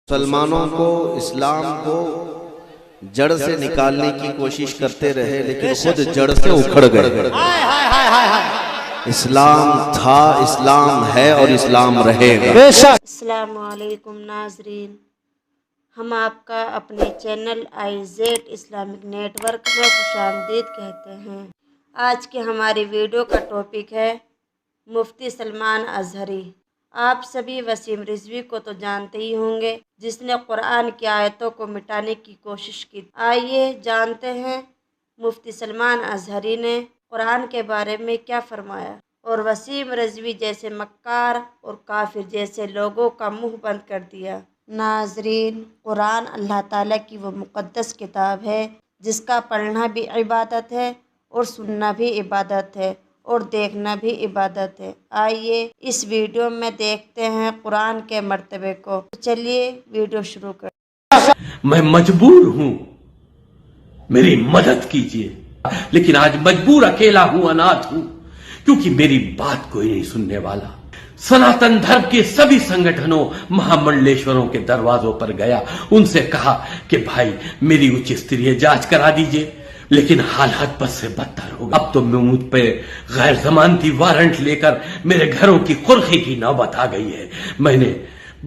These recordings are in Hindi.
मुसलमानों को इस्लाम को जड़ से निकालने की कोशिश करते रहे, लेकिन खुद जड़ से उखड़ गए। इस्लाम था, इस्लाम है और इस्लाम रहेगा। अस्सलाम वालेकुम नाज़रीन, हम आपका अपने चैनल IZ इस्लामिक नेटवर्क में खुशामदीद कहते हैं। आज के हमारी वीडियो का टॉपिक है मुफ्ती सलमान अज़हरी। आप सभी वसीम रिजवी को तो जानते ही होंगे, जिसने कुरान की आयतों को मिटाने की कोशिश की। आइए जानते हैं मुफ्ती सलमान अज़हरी ने कुरान के बारे में क्या फरमाया और वसीम रिजवी जैसे मक्कार और काफिर जैसे लोगों का मुंह बंद कर दिया। नाज़रीन, कुरान अल्लाह ताला की वो मुक़द्दस किताब है जिसका पढ़ना भी इबादत है और सुनना भी इबादत है और देखना भी इबादत है। आइए इस वीडियो में देखते हैं कुरान के मर्तबे को। चलिए वीडियो शुरू कर। मैं मजबूर हूं, मेरी मदद कीजिए। लेकिन आज मजबूर अकेला हूं, अनाथ हूं, क्योंकि मेरी बात कोई नहीं सुनने वाला। सनातन धर्म के सभी संगठनों, महामंडलेश्वरों के दरवाजों पर गया, उनसे कहा कि भाई मेरी उच्च स्तरीय जांच करा दीजिए, लेकिन हालात बद से बदतर हो गए। अब तो मुझ पे गैर जमानती वारंट लेकर मेरे घरों की कुर्की की नौबत आ गई है। मैंने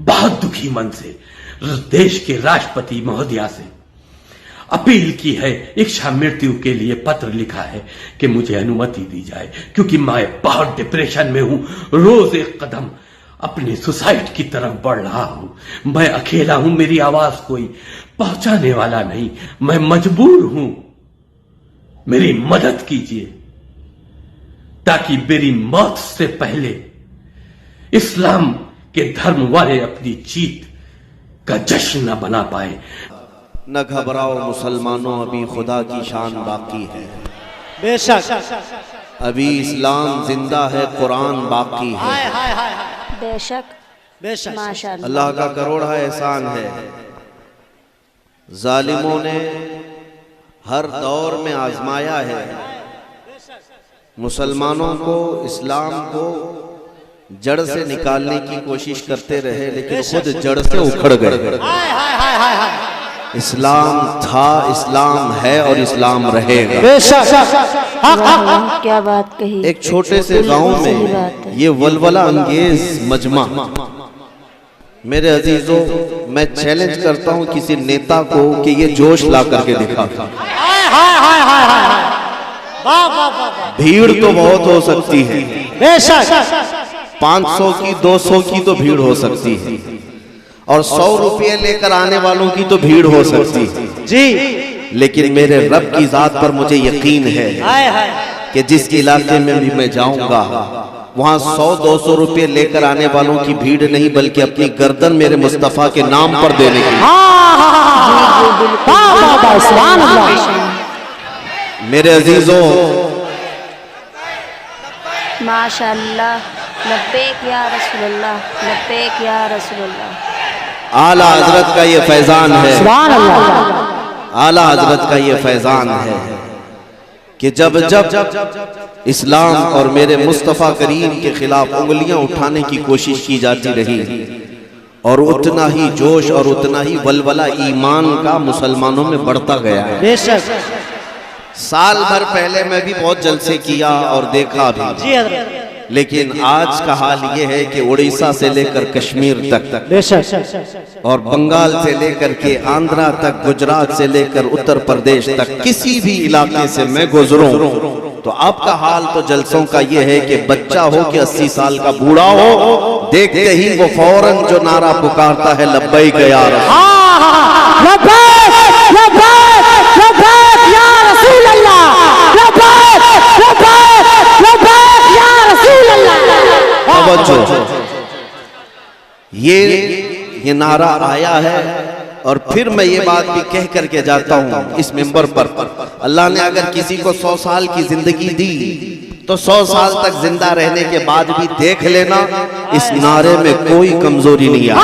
बहुत दुखी मन से देश के राष्ट्रपति महोदया से अपील की है, इच्छा मृत्यु के लिए पत्र लिखा है कि मुझे अनुमति दी जाए, क्योंकि मैं बहुत डिप्रेशन में हूं। रोज एक कदम अपनी सुसाइड की तरफ बढ़ रहा हूं। मैं अकेला हूं, मेरी आवाज कोई पहुंचाने वाला नहीं। मैं मजबूर हूं, मेरी मदद कीजिए ताकि मेरी मौत से पहले इस्लाम के धर्म वाले अपनी जीत का जश्न न बना पाए। न घबराओ मुसलमानों, अभी खुदा की शान बाकी है। बेशक अभी इस्लाम जिंदा है, कुरान बाकी है। बेशक बेशक माशाअल्लाह। अल्लाह का करोड़ा एहसान है। जालिमों ने हर दौर में आजमाया है, मुसलमानों को इस्लाम को जड़ से निकालने की कोशिश करते रहे, लेकिन खुद जड़ से उखड़ गए। इस्लाम था, इस्लाम है और इस्लाम रहेगा। क्या बात कही। एक छोटे से गांव में ये वलवला अंगेज मजमा। मेरे अजीजों, मैं चैलेंज करता हूं किसी नेता को कि ये जोश ला करके दिखा। भीड़ तो बहुत हो सकती है, 500 की 200 की तो भीड़ हो सकती है, और 100 रुपये लेकर आने वालों की तो भीड़ हो सकती है जी। लेकिन मेरे रब की जात पर मुझे यकीन है कि जिस इलाके में भी मैं जाऊंगा, वहां 100-200 रुपये लेकर आने वालों की भीड़ नहीं, बल्कि अपनी गर्दन मेरे मुस्तफा के नाम पर देने की। मेरे अजीजों, माशाअल्लाह, लब्बैक या रसूलल्लाह, लब्बैक या रसूलल्लाह। आला हजरत का ये फैजान है, आला हजरत का ये फैजान है कि जब जब इस्लाम और मेरे मुस्तफ़ा करीम के खिलाफ उंगलियां उठाने की कोशिश की जाती रही, और उतना ही जोश और उतना ही वलवला ईमान का मुसलमानों में बढ़ता गया। साल भर पहले मैं भी बहुत जलसे किया और देखा भी, लेकिन आज का हाल ये है कि उड़ीसा से लेकर कश्मीर तक और बंगाल से लेकर के आंध्रा तक, गुजरात से लेकर उत्तर प्रदेश तक, किसी भी इलाके से मैं गुजरूं तो आपका हाल तो जलसों का ये है कि बच्चा हो कि 80 साल का बूढ़ा हो, देखते ही वो फौरन जो नारा पुकारता है, लब्बैक या ये नारा आया है। और फिर मैं ये बात भी कह करके जाता हूँ इस मिंबर पर, अल्लाह ने अगर किसी को 100 साल की जिंदगी दी तो 100 साल तक जिंदा रहने के बाद भी देख लेना, इस नारे में कोई कमजोरी नहीं आई,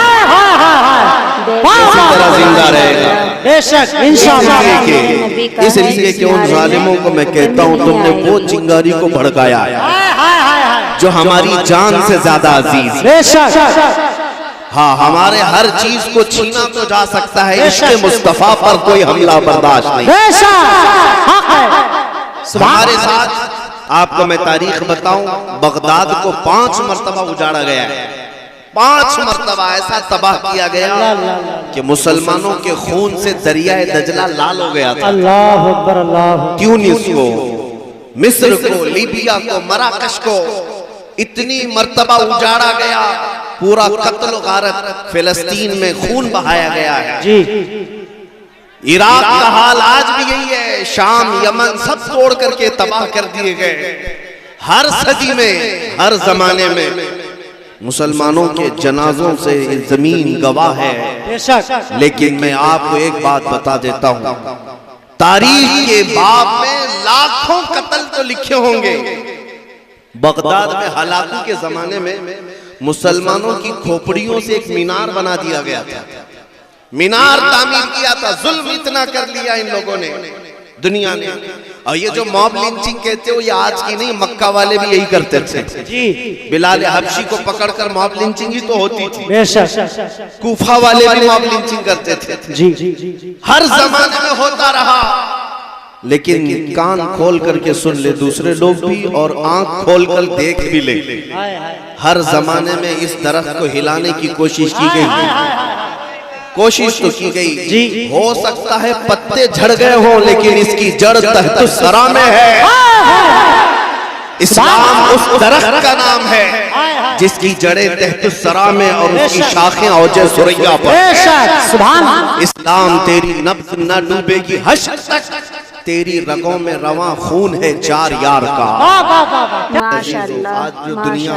इसी तरह जिंदा रहेगा। इसलिए कि उन जालिमों को मैं कहता हूँ, तुमने वो चिंगारी को भड़काया जो हमारी जान से ज्यादा अजीज। हाँ, हमारे हर चीज को छीना तो जा सकता है, इश्क़ मुस्तफा पर कोई हमला बर्दाश्त नहीं। हमारे साथ आपको मैं तारीख बताऊं, बगदाद को 5 मरतबा उजाड़ा गया है। 5 मरतबा ऐसा तबाह किया गया कि मुसलमानों के खून से दरियाए दजला लाल हो गया था। अल्लाह अकबर, अल्लाह। ट्यूनिस को, मिस्र को, लीबिया को, मराकश को इतनी मरतबा उजाड़ा गया, पूरा कत्ल गारत फिलिस्तीन में खून बहाया गया है जी। इराक का हाल आज भी यही है, शाम, यमन सब तोड़ करके तबाह कर दिए गए। हर सदी में, हर जमाने में मुसलमानों के जनाजों से जमीन गवाह है। बेशक। लेकिन मैं आपको एक बात बता देता हूं, तारीख के बाब में लाखों कत्ल तो लिखे होंगे। बगदाद में हलाकू के जमाने में मुसलमानों की खोपड़ियों से एक मीनार बना दिया गया था, मीनार तामीर किया था। जुल्म इतना कर लिया इन लोगों ने, दुनिया ने। और ये जो मॉब लिंचिंग कहते हो, ये आज की नहीं, मक्का वाले भी यही करते थे जी। बिलाल हबशी को पकड़कर मॉब लिंचिंग ही तो होती थी। बेशक। कूफा वाले भी मॉब लिंचिंग करते थे। जी जी जी। हर जमाने में होता रहा। लेकिन कान खोल करके सुन ले दूसरे लोग भी, और आंख खोल कर देख भी ले, हर जमाने में इस दरख्त को हिलाने की कोशिश की गई, कोशिश तो की गई जी। हो सकता है पत्ते झड़ गए हों, लेकिन इसकी जड़ तहत सरा में है। इस्लाम उस दरख्त का नाम है जिसकी जड़ें तहत सरा में और उसकी शाखें औजे सुरैया पर। इस्लाम तेरी नब्ज न डूबेगी हश्र तक, तेरी रगों में रवां खून है 4 यार का। माशाअल्लाह, आज जो दुनिया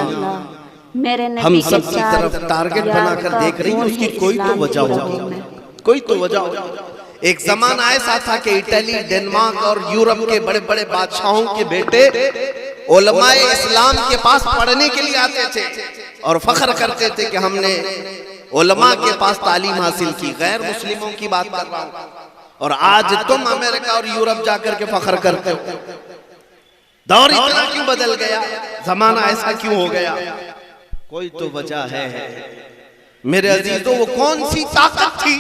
मेरे हम नबी सब की तरफ टारगेट बनाकर देख रही है, उसकी कोई तो वजह होगी, कोई तो वजह होगी। एक जमाना ऐसा था कि इटली, डेनमार्क और यूरोप के बड़े बड़े बादशाहों के बेटे उलमाए इस्लाम के पास पढ़ने के लिए आते थे और फख्र करते थे कि हमने उलमा के पास तालीम हासिल की। गैर मुस्लिमों की बात कर रहा हूं। और आज तुम अमेरिका और यूरोप जाकर के फख्र करते हो। दौर इतना क्यों बदल गया, जमाना ऐसा क्यों हो गया? कोई तो वजह है मेरे अजीजों। वो कौन सी ताकत थी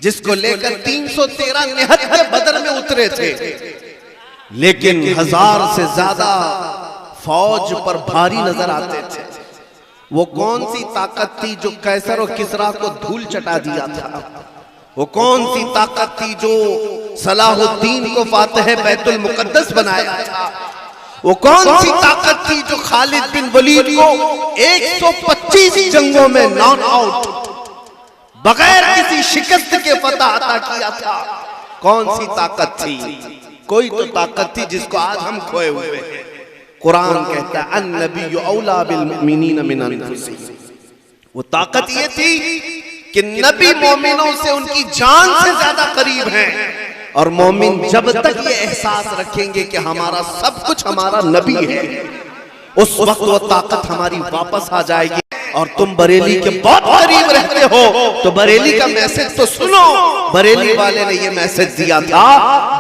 जिसको लेकर 313 निहत्ते बदर में उतरे थे, लेकिन 1000 से ज्यादा फौज पर भारी नजर आते थे? वो कौन सी ताकत थी जो कैसर और किसरा को धूल चटा दिया था? वो कौन सी ताकत थी जो सलाहुद्दीन को फातिह बैतुल मुकद्दस बनाया था? वो कौन सी ताकत थी जो खालिद बिन वलीद को 125 जंगों में नॉन आउट बगैर किसी शिकस्त के फतह अता किया था? कौन सी ताकत थी? कोई तो ताकत थी जिसको आज हम खोए हुए हैं। कुरान कहता है अन्नबिय्यु औला बिल मुमिनीन मिन अनफुसिहिम। वो ताकत ये थी कि नबी मोमिनों से उनकी जान से ज्यादा करीब हैं, और मोमिन जब तक ये एहसास रखेंगे कि हमारा सब कुछ हमारा नबी है, उस वक्त वो ताकत हमारी वापस आ जाएगी। और तुम बरेली के बहुत करीब रहते हो तो बरेली का मैसेज तो सुनो। बरेली वाले ने ये मैसेज दिया था,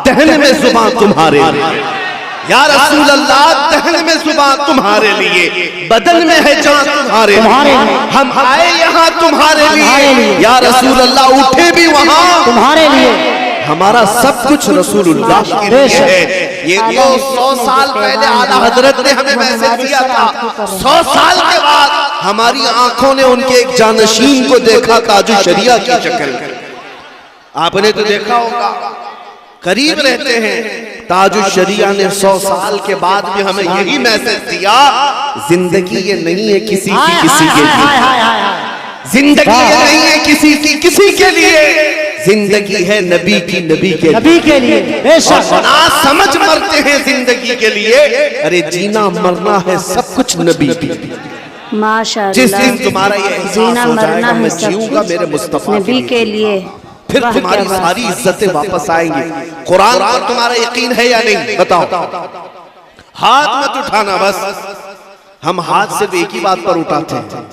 दहन में जुबान तुम्हारे लिए, या रसूल अल्लाह, दहन में जुबान तुम्हारे लिए, बदन में है जान तुम्हारे लिए। हम आए यहाँ तुम्हारे लिए, या रसूल अल्लाह, उठे भी वहाँ तुम्हारे लिए। हमारा सब कुछ रसूलुल्लाह के लिए है। ये तो 100 साल पहले आला हजरत ने हमें मैसेज दिया था। 100 साल के बाद हमारी आंखों ने उनके एक जानशीन को देखा, ताजु शरिया की शक्ल। आपने तो देखा होगा, करीब रहते हैं। ताजु शरिया ने 100 साल के बाद भी हमें यही मैसेज दिया, जिंदगी ये नहीं है किसी की किसी के लिए, जिंदगी ये नहीं है किसी की किसी के लिए, जिंदगी है नबी की नबी के लिए। बेशक ना समझ मरते हैं जिंदगी के लिए, अरे जीना मरना है सब कुछ नबी की। माशाअल्लाह, जिस दिन तुम्हारा ये एहसास जीना हो मरना जाएगा, मैं है सब जीऊंगा कुछ मेरे मुस्तफा नबी के लिए, फिर तुम्हारी सारी इज्जतें वापस आएंगी। कुरान पर तुम्हारा यकीन है या नहीं? बताओ। हाथ मत उठाना, बस हम हाथ सिर्फ एक ही बात पर उठाते हैं।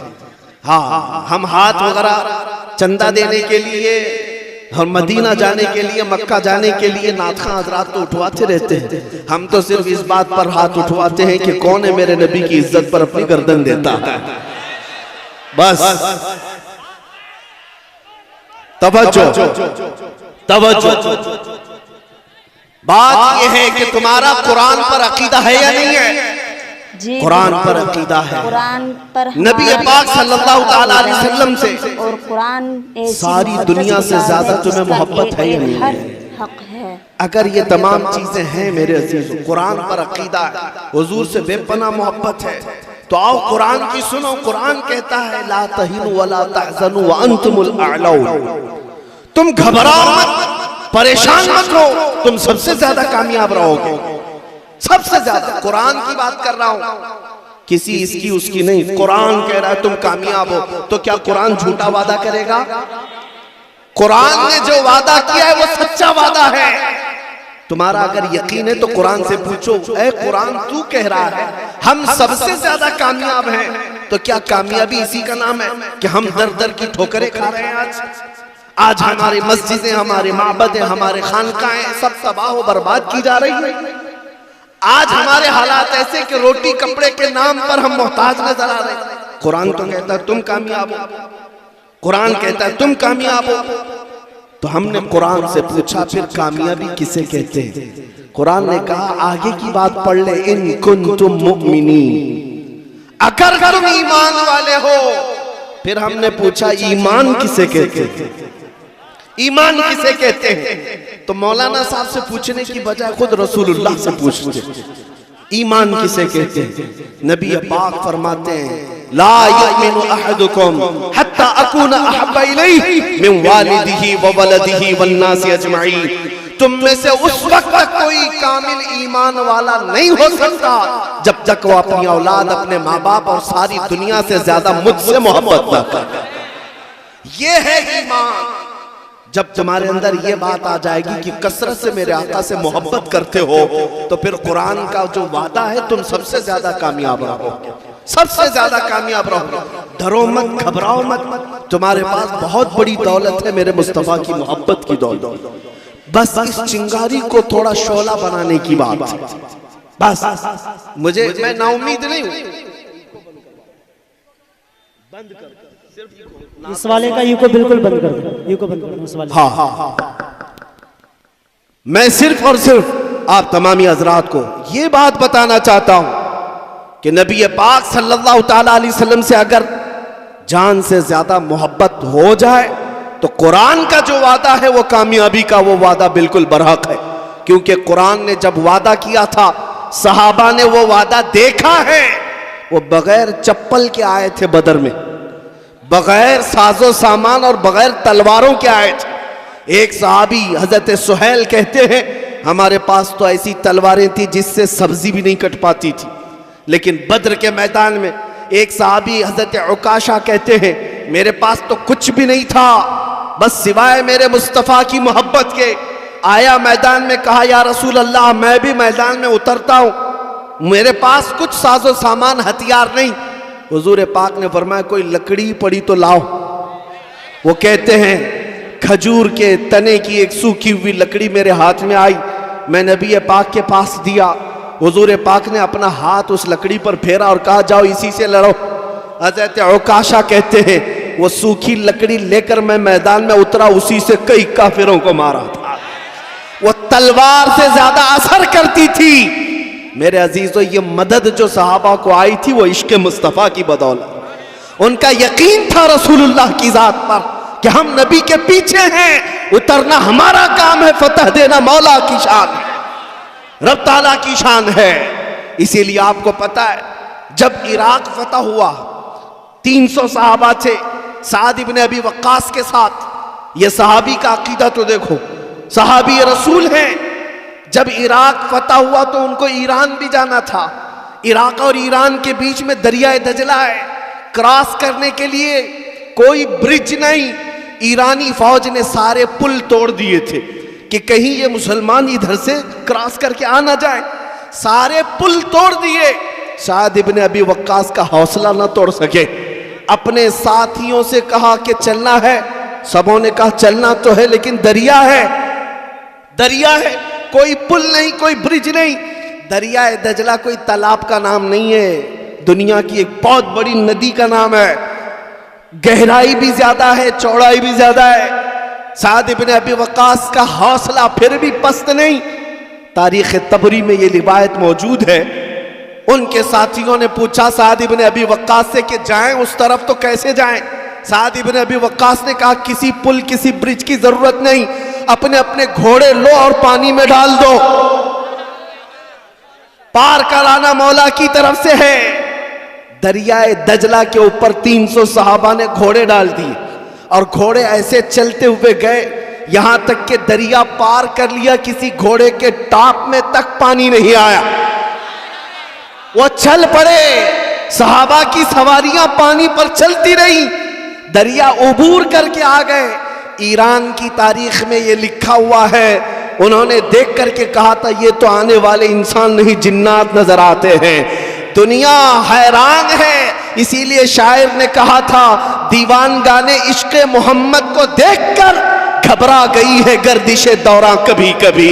हाँ, हम हाथ वगैरह चंदा देने के लिए और मदीना जाने के लिए, मक्का जाने के लिए नाथखा हजरात तो उठवाते रहते हैं। हम तो सिर्फ इस बात पर हाथ उठवाते हैं कि कौन है मेरे नबी की इज्जत पर अपनी गर्दन देता है, बस। तवज्जो तवज्जो। बात यह है कि तुम्हारा कुरान पर अकीदा है या नहीं है? जी, कुरान पर अकीदा है। कुरान पर नबी पाक सल्लल्लाहु ताला अलैहि वसल्लम से और कुरान सारी दुनिया से ज्यादा तुम्हें मोहब्बत है या नहीं है? हक है। अगर ये तमाम चीजें हैं मेरे अजीजों, कुरान पर अकीदा है, हुजूर से बेपनाह मोहब्बत है, तो आओ कुरान की सुनो। कुरान कहता है ला तहिनु वला तहज़नु व अंतुमुल अअलौन। तुम घबराओ मत, परेशान मत हो, तुम सबसे ज्यादा कामयाब रहोगे, सबसे ज्यादा। कुरान की बात कर रहा हूं, किसी इसकी उसकी नहीं। कुरान कह रहा है तुम कामयाब हो, तो क्या कुरान झूठा वादा करेगा? कुरान ने जो वादा किया है वो सच्चा वादा है। तुम्हारा अगर यकीन है तो कुरान से पूछो, ऐ कुरान तू कह रहा है हम सबसे ज्यादा कामयाब हैं, तो क्या कामयाबी इसी का नाम है कि हम दर दर की ठोकरें खा रहे हैं? आज हमारी मस्जिदें, हमारे माबद, हमारे खानकाएं सब तबाह व बर्बाद की जा रही है। आज हमारे हालात ऐसे कि रोटी कपड़े के नाम पर हम मोहताज नजर आ रहे हैं। कुरान तो कहता है तुम कामयाब हो, कुरान कहता है तुम कामयाब हो। तो हमने कुरान से पूछा फिर कामयाबी किसे कहते हैं? कुरान ने कहा आगे की बात पढ़ ले, इन कुंतुम मुमिनीन, अगर तुम ईमान वाले हो। फिर हमने पूछा ईमान किसे कहते हैं? ईमान किसे कहते हैं? तो मौलाना साहब से पूछने की बजाय खुद रसूलुल्लाह से पूछते ईमान किसे कहते हैं। नबी पाक फरमाते हैं ला युमिनु अहदुकुम हत्ता अकूना अहब्बा इलैहि मिन वालिदिही व वलदिही वन नासी अजमईन। तुम में से उस वक्त तक कोई कामिल ईमान वाला नहीं हो सकता जब तक वो अपनी औलाद, अपने माँ बाप और सारी दुनिया से ज्यादा मुझसे मोहब्बत न करे। ये है ईमान। जब तुम्हारे अंदर ये बात आ जाएगी कि कसरत से मेरे आका से मोहब्बत करते हो, तो फिर कुरान का जो वादा है तुम सबसे ज्यादा कामयाब रहो, सबसे ज्यादा कामयाब रहो। डरो मत, घबराओ मत, तुम्हारे पास बहुत बड़ी दौलत है मेरे मुस्तफा की मोहब्बत की दौलत। बस इस चिंगारी को थोड़ा शोला बनाने की बात है। बस मैं नाउम्मीद नहीं हूं। बंद कर इस वाले का यू को बिल्कुल बंद कर दो, यू को बंद कर दो इस वाले। हाँ, मैं सिर्फ और सिर्फ आप तमामी हजरात को ये बात बताना चाहता हूं कि नबी पाक सल्लल्लाहु ताला अलैहि वसल्लम से अगर जान से ज्यादा मोहब्बत हो जाए तो कुरान का जो वादा है वो कामयाबी का वो वादा बिल्कुल बरहक है। क्योंकि कुरान ने जब वादा किया था सहाबा ने वो वादा देखा है। वो बगैर चप्पल के आए थे बदर में, बगैर साजो सामान और बगैर तलवारों के आए थे। एक सहाबी हजरत सुहैल कहते हैं हमारे पास तो ऐसी तलवारें थी जिससे सब्जी भी नहीं कट पाती थी। लेकिन बद्र के मैदान में एक सहाबी हजरत उकाशा कहते हैं मेरे पास तो कुछ भी नहीं था बस सिवाय मेरे मुस्तफ़ा की मोहब्बत के। आया मैदान में, कहा या रसूल अल्लाह मैं भी मैदान में उतरता हूं, मेरे पास कुछ साजो सामान हथियार नहीं। हुजूर पाक ने फरमाया कोई लकड़ी पड़ी तो लाओ। वो कहते हैं खजूर के तने की एक सूखी हुई लकड़ी मेरे हाथ में आई, मैं नबी पाक के पास दिया। हुजूर पाक ने अपना हाथ उस लकड़ी पर फेरा और कहा जाओ इसी से लड़ो। हज़रत उकाशा कहते हैं वो सूखी लकड़ी लेकर मैं मैदान में उतरा, उसी से कई काफिरों को मारा था। वो तलवार से ज्यादा असर करती थी। मेरे अजीजों ये मदद जो सहाबा को आई थी वो इश्क मुस्तफ़ा की बदौलत। उनका यकीन था रसूलुल्लाह की जात पर कि हम नबी के पीछे हैं, उतरना हमारा काम है, फतह देना मौला की शान है, रब ताला की शान है। इसीलिए आपको पता है जब इराक फतह हुआ 300 सहाबा थे साद इब्ने अबी वक्कास के साथ। ये सहाबी का अकीदा तो देखो, सहाबी रसूल हैं। जब इराक फतह हुआ तो उनको ईरान भी जाना था। इराक और ईरान के बीच में दरियाए दजला है, क्रॉस करने के लिए कोई ब्रिज नहीं। ईरानी फौज ने सारे पुल तोड़ दिए थे कि कहीं ये मुसलमान इधर से क्रॉस करके आ ना जाए। सारे पुल तोड़ दिए। साद इब्ने अबी वक्कास का हौसला ना तोड़ सके, अपने साथियों से कहा कि चलना है। सबों ने कहा चलना तो है लेकिन दरिया है, दरिया है, कोई पुल नहीं, कोई ब्रिज नहीं। दरिया दजला कोई तालाब का नाम नहीं है, दुनिया की एक बहुत बड़ी नदी का नाम है। गहराई भी ज्यादा है, चौड़ाई भी ज्यादा है। साद इब्न अबी वक्कास का हौसला फिर भी पस्त नहीं। तारीख तबरी में ये रिवायत मौजूद है। उनके साथियों ने पूछा साद इब्न अबी वक्कास से कि जाएं उस तरफ तो कैसे जाएं। साद इब्न अबी वक्कास ने कहा किसी पुल किसी ब्रिज की जरूरत नहीं, अपने अपने घोड़े लो और पानी में डाल दो, पार कराना मौला की तरफ से है। दरियाए दजला के ऊपर 300 सहाबा ने घोड़े डाल दिए और घोड़े ऐसे चलते हुए गए, यहां तक कि दरिया पार कर लिया, किसी घोड़े के टाप में तक पानी नहीं आया। वो चल पड़े, सहाबा की सवारियां पानी पर चलती रही, दरिया उबूर करके आ गए। ईरान की तारीख में ये लिखा हुआ है, उन्होंने देख करके कहा था ये तो आने वाले इंसान नहीं जिन्नात नजर आते हैं। दुनिया हैरान है, इसीलिए शायर ने कहा था दीवान गाने इश्क़ मोहम्मद को देखकर घबरा गई है गर्दिशे दौरा कभी कभी,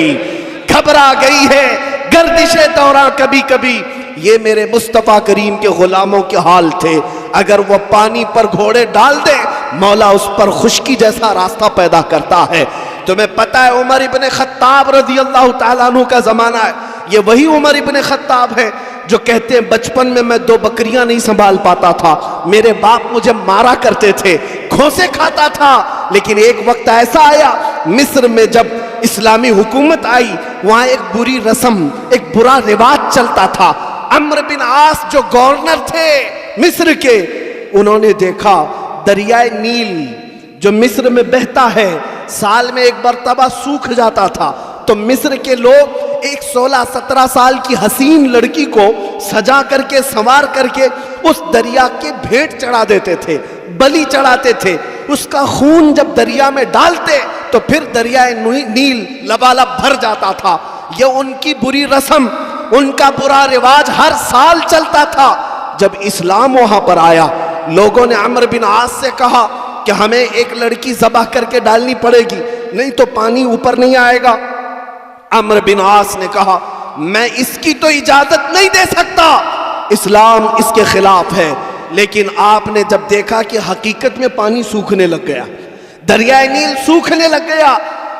घबरा गई है गर्दिशे दौरा कभी कभी। ये मेरे मुस्तफ़ा करीम के गुलामों के हाल थे। अगर वो पानी पर घोड़े डाल दे, मौला उस पर खुश्की जैसा रास्ता पैदा करता है। तुम्हें पता है उमर इब्ने खत्ताब रज़ी अल्लाह ताला अन्हु का जमाना है। ये वही उमर इब्ने खत्ताब है जो कहते हैं बचपन में मैं 2 बकरियां नहीं संभाल पाता था, मेरे बाप मुझे मारा करते थे, घोंसे खाता था। लेकिन एक वक्त ऐसा आया मिस्र में जब इस्लामी हुकूमत आई, वहां एक बुरी रस्म, एक बुरा रिवाज चलता था। अम्र बिन आस जो गवर्नर थे मिस्र के, उन्होंने देखा दरियाए नील जो मिस्र में बहता है साल में एक मरतबा सूख जाता था, तो मिस्र के लोग एक 16-17 साल की हसीन लड़की को सजा करके संवार करके उस दरिया के भेंट चढ़ा देते थे, बलि चढ़ाते थे। उसका खून जब दरिया में डालते तो फिर दरियाए नील लबालब भर जाता था। यह उनकी बुरी रस्म, उनका बुरा रिवाज हर साल चलता था। जब इस्लाम वहां पर आया, लोगों ने अम्र बिन आस से कहा कि हमें एक लड़की ज़बह करके डालनी पड़ेगी, नहीं तो पानी ऊपर नहीं आएगा। अम्र बिन आस ने कहा मैं इसकी तो इजाजत नहीं दे सकता, इस्लाम इसके खिलाफ है। लेकिन आपने जब देखा कि हकीकत में पानी सूखने लग गया, दरियाए नील सूखने लग गया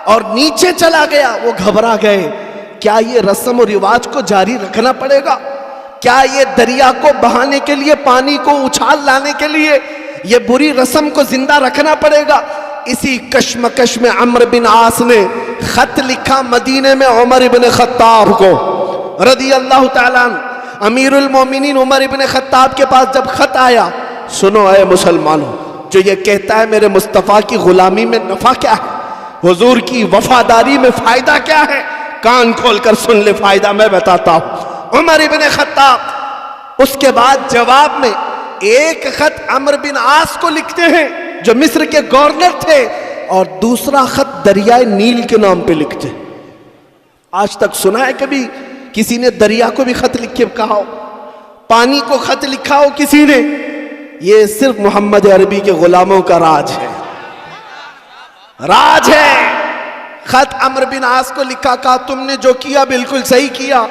और नीचे चला गया, वो घबरा गए। क्या ये रस्म और रिवाज को जारी रखना पड़ेगा? क्या ये दरिया को बहाने के लिए, पानी को उछाल लाने के लिए ये बुरी रस्म को जिंदा रखना पड़ेगा? इसी कश्मकश में अम्र बिन आस ने खत लिखा मदीने में उमर इब्ने खत्ताब को रज़ी अल्लाह ताला अन्हु। अमीरुल मोमिनीन उमर इब्ने खत्ताब के पास जब खत आया, सुनो ऐ मुसलमानों, जो ये कहता है मेरे मुस्तफ़ा की गुलामी में नफा क्या है, हुजूर की वफादारी में फायदा क्या है, कान खोलकर सुन ले, फायदा मैं बताता हूं। उमर इब्ने खत्ताब उसके बाद जवाब में एक खत अम्र बिन आस को लिखते हैं जो मिस्र के गवर्नर थे, और दूसरा खत दरियाए नील के नाम पे लिखते। आज तक सुना है कभी किसी ने दरिया को भी खत लिख के कहा हो, पानी को खत लिखा हो किसी ने? ये सिर्फ मोहम्मद अरबी के गुलामों का राज है, राज है। खत अम्र बिन आस को लिखा, कहा तुमने जो किया बिल्कुल सही किया,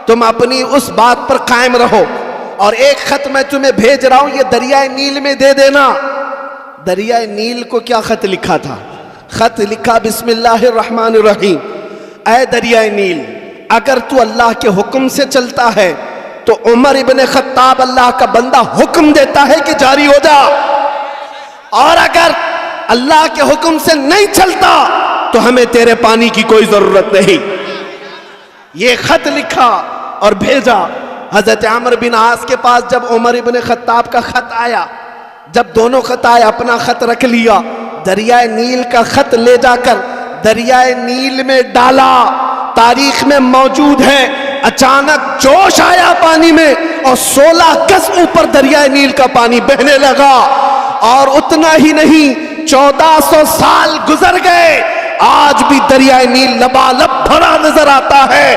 तुम अपनी उस बात पर कायम रहो, और एक खत मैं तुम्हें भेज रहा हूं, ये दरियाए नील में दे देना। दरियाए नील को क्या खत लिखा था? खत लिखा बिस्मिल्लाहिर्रहमानिर्रहीम, ऐ दरियाए नील, अगर तू अल्लाह के हुक्म से चलता है तो उमर इब्ने खत्ताब अल्लाह का बंदा हुक्म देता है कि जारी हो जा, और अगर अल्लाह के हुक्म से नहीं चलता तो हमें तेरे पानी की कोई जरूरत नहीं। ये खत लिखा और भेजा। हजरत अम्र बिन आस के पास जब उमर इब्ने खत्ताब का खत आया, जब दोनों खत आए, अपना खत रख लिया, दरियाए नील का खत ले जाकर दरियाए नील में डाला। तारीख में मौजूद है, अचानक जोश आया पानी में और 16 गज ऊपर दरियाए नील का पानी बहने लगा। और उतना ही नहीं, 1400 साल गुजर गए, आज भी दरियाए नील लबालब भरा नजर आता है।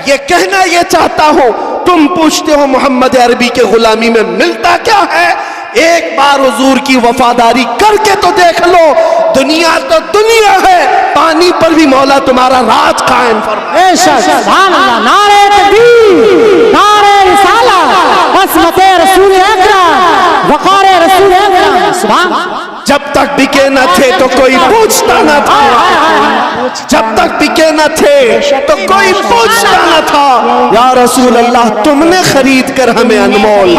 ये कहना ये चाहता हूं, तुम पूछते हो मोहम्मद अरबी के गुलामी में मिलता क्या है? एक बार हुजूर की वफादारी करके तो देख लो। दुनिया तो दुनिया है, पानी पर भी मौला तुम्हारा राज कायम फरमाए। सुभान अल्लाह, नारे तकबीर, नारे रिसालत, असमते रसूल अकरम, वक़ारे रसूल अकरम। सुभान। जब तक बिके न थे तो कोई पूछता न था, जब तक बिके न थे तो कोई पूछता न था, या रसूल अल्लाह तुमने खरीद कर हमें अनमोल।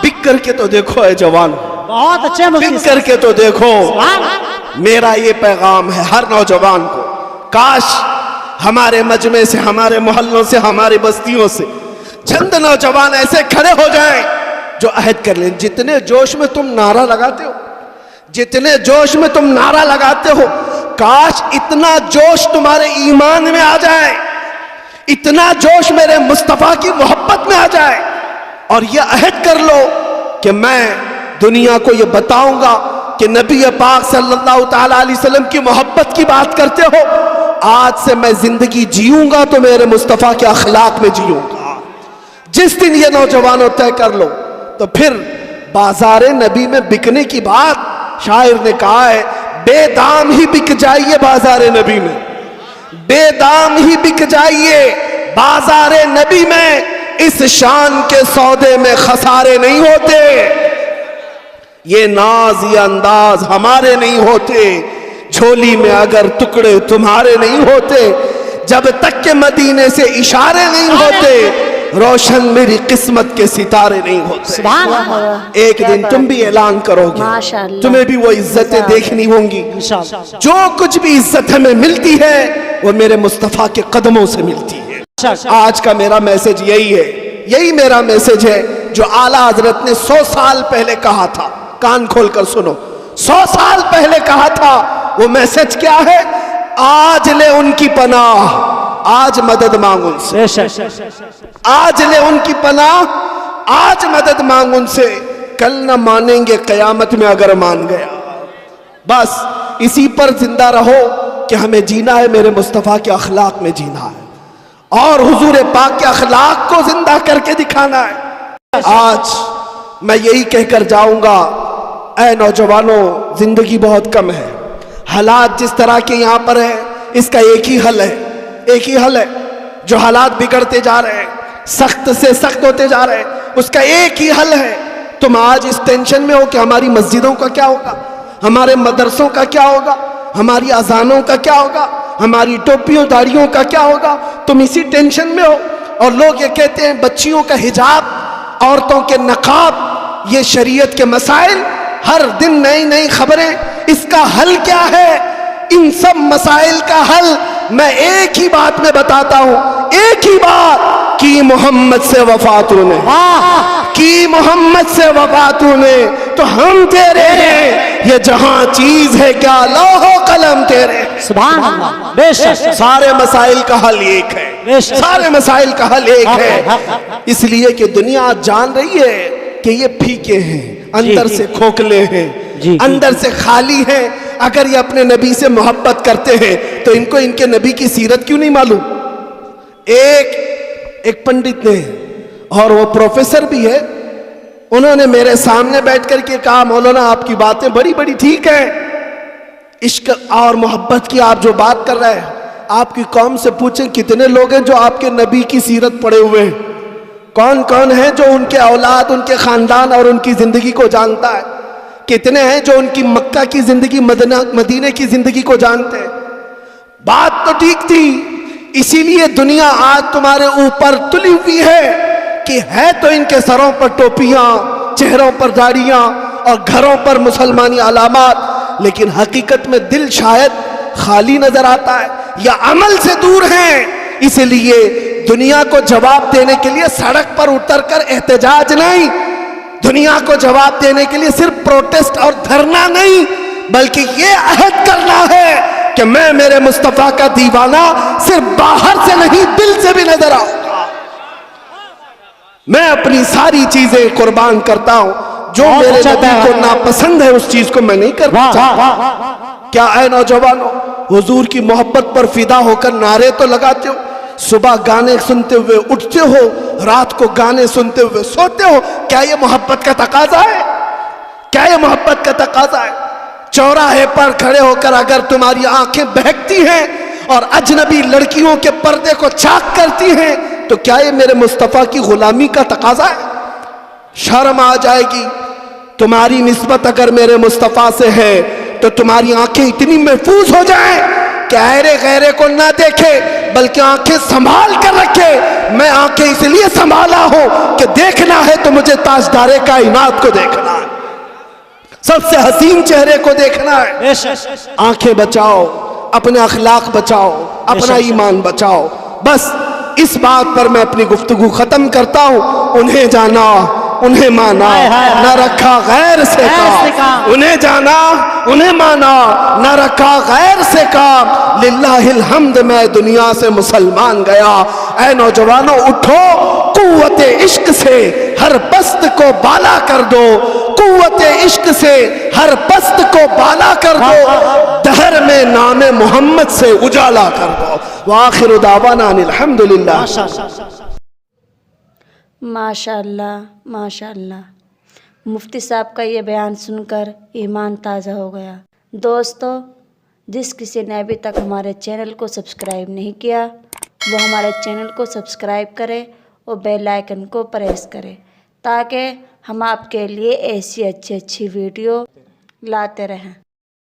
बिक करके तो देखो है जवान, बहुत अच्छे बिक करके तो देखो। मेरा ये पैगाम है हर नौजवान को, काश हमारे मजमे से, हमारे मोहल्लों से, हमारी बस्तियों से चंद नौजवान ऐसे खड़े हो जाएं जो अहद कर लें। जितने जोश में तुम नारा लगाते हो, जितने जोश में तुम नारा लगाते हो, काश इतना जोश तुम्हारे ईमान में आ जाए, इतना जोश मेरे मुस्तफा की मोहब्बत में आ जाए, और ये अहद कर लो कि मैं दुनिया को ये बताऊंगा कि नबी पाक सल्लल्लाहु तआला अलैहि वसल्लम की मोहब्बत की बात करते हो। आज से मैं जिंदगी जीऊंगा तो मेरे मुस्तफा के अखलाक में जीऊंगा। जिस दिन ये नौजवानों तय कर लो तो फिर बाजार नबी में बिकने की बात, शायर ने कहा है, बेदाम ही बिक जाइए बाजार नबी में, बेदाम ही बिक जाइए बाजार नबी में। इस शान के सौदे में खसारे नहीं होते, ये नाज ये अंदाज हमारे नहीं होते, झोली में अगर टुकड़े तुम्हारे नहीं होते, जब तक के मदीने से इशारे नहीं होते, रोशन मेरी किस्मत के सितारे नहीं होते। एक दिन तुम भी ऐलान करोगे, तुम्हें भी वो इज्जतें देखनी होंगी। जो कुछ भी इज्जत हमें मिलती है वो मेरे मुस्तफा के कदमों से मिलती है। आज का मेरा मैसेज यही है, यही मेरा मैसेज है जो आला हजरत ने 100 साल पहले कहा था। कान खोलकर सुनो, 100 साल पहले कहा था। वो मैसेज क्या है? आज ले उनकी पनाह, आज मदद मांग उनसे, आज ले उनकी पनाह, आज मदद मांग उनसे, कल न मानेंगे कयामत में अगर मान गया। बस इसी पर जिंदा रहो कि हमें जीना है मेरे मुस्तफा के अखलाक में जीना है, और हुजूर पाक के अखलाक को जिंदा करके दिखाना है। आज मैं यही कहकर जाऊंगा, ऐ नौजवानों, जिंदगी बहुत कम है। हालात जिस तरह के यहाँ पर है, इसका एक ही हल है, एक ही हल है। जो हालात बिगड़ते जा रहे हैं, सख्त से सख्त होते जा रहे हैं, उसका एक ही हल है। तुम आज इस टेंशन में हो कि हमारी मस्जिदों का क्या होगा, हमारे मदरसों का क्या होगा, हमारी अजानों का क्या होगा, हमारी टोपियों दाढ़ियों का क्या होगा। तुम इसी टेंशन में हो। और लोग ये कहते हैं बच्चियों का हिजाब, औरतों के नकाब, ये शरीयत के मसाइल, हर दिन नई नई खबरें। इसका हल क्या है? इन सब मसाइल का हल मैं एक ही बात में बताता हूं, एक ही बात, कि मोहम्मद से वफा तूने, कि मोहम्मद से वफा तूने तो हम तेरे हैं। ये जहां चीज है क्या लौहो कलम तेरे। सुभान अल्लाह, बेशक सारे मसाइल का हल एक है, सारे मसाइल का हल एक है। इसलिए कि दुनिया जान रही है कि ये फीके हैं, अंदर से खोखले हैं, अंदर से खाली हैं। अगर ये अपने नबी से मोहब्बत करते हैं तो इनको इनके नबी की सीरत क्यों नहीं मालूम? एक पंडित ने, और वो प्रोफेसर भी है, उन्होंने मेरे सामने बैठ करके कहा, मौलाना आपकी बातें बड़ी बड़ी ठीक है, इश्क और मोहब्बत की आप जो बात कर रहे हैं, आपकी कौम से पूछें कितने लोग हैं जो आपके नबी की सीरत पढ़े हुए हैं, कौन कौन है जो उनके औलाद, उनके खानदान और उनकी जिंदगी को जानता है, कितने हैं जो उनकी मक्का की जिंदगी, मदीने की जिंदगी को जानते हैं। बात तो ठीक थी, इसीलिए दुनिया आज तुम्हारे ऊपर तुली हुई है कि है तो इनके सरों पर टोपियां, चेहरों पर दाढ़ियां और घरों पर मुसलमानी अलामात, लेकिन हकीकत में दिल शायद खाली नजर आता है या अमल से दूर है। इसलिए दुनिया को जवाब देने के लिए सड़क पर उतरकर एहतजाज नहीं, दुनिया को जवाब देने के लिए सिर्फ प्रोटेस्ट और धरना नहीं, बल्कि ये अहद करना है कि मैं मेरे मुस्तफा का दीवाना सिर्फ बाहर से नहीं, दिल से भी नजर आऊंगा। मैं अपनी सारी चीजें कुर्बान करता हूं, जो मेरे नबी को नापसंद है उस चीज को मैं नहीं करता। क्या ऐ नौजवानों, हुजूर की मोहब्बत पर फिदा होकर नारे तो लगाते हो, सुबह गाने सुनते हुए उठते हो, रात को गाने सुनते हुए सोते हो। क्या ये मोहब्बत का तकाजा है? क्या ये मोहब्बत का तकाजा है? चौराहे पर खड़े होकर अगर तुम्हारी आंखें बहकती हैं और अजनबी लड़कियों के पर्दे को चाक करती हैं, तो क्या ये मेरे मुस्तफा की गुलामी का तकाजा है? शर्म आ जाएगी। तुम्हारी निस्बत अगर मेरे मुस्तफा से है तो तुम्हारी आंखें इतनी महफूज हो जाएं कि अहरे गहरे को ना देखे, बल्कि आंखें संभाल कर रखे। मैं आंखें इसलिए संभाला हूं कि देखना है तो मुझे ताजदारे कायनात को देखना है, सबसे हसीन चेहरे को देखना है। आंखें बचाओ, अपने अखलाक बचाओ, अपना ईमान बचाओ। बस इस बात पर मैं अपनी गुफ्तगू खत्म करता हूं। उन्हें जाना, उन्हें माना, न रखा गैर से काम। उन्हें जाना, उन्हें माना, न रखा गैर से काम। लिल्लाहिल हम्द, मैं दुनिया से मुसलमान गया। ऐ नौजवानों उठो, कुव्वते इश्क से हर पस्त को बाला कर दो। कुव्वते इश्क से हर पस्त को बाला कर दो। दहर में नामे मोहम्मद से उजाला कर दो। वाखिर दावाना अल्हम्दुलिल्लाह। माशाअल्लाह, माशाअल्लाह। मुफ्ती साहब का ये बयान सुनकर ईमान ताज़ा हो गया। दोस्तों, जिस किसी ने अभी तक हमारे चैनल को सब्सक्राइब नहीं किया, वो हमारे चैनल को सब्सक्राइब करे और बेल आइकन को प्रेस करे, ताकि हम आपके लिए ऐसी अच्छी वीडियो लाते रहें।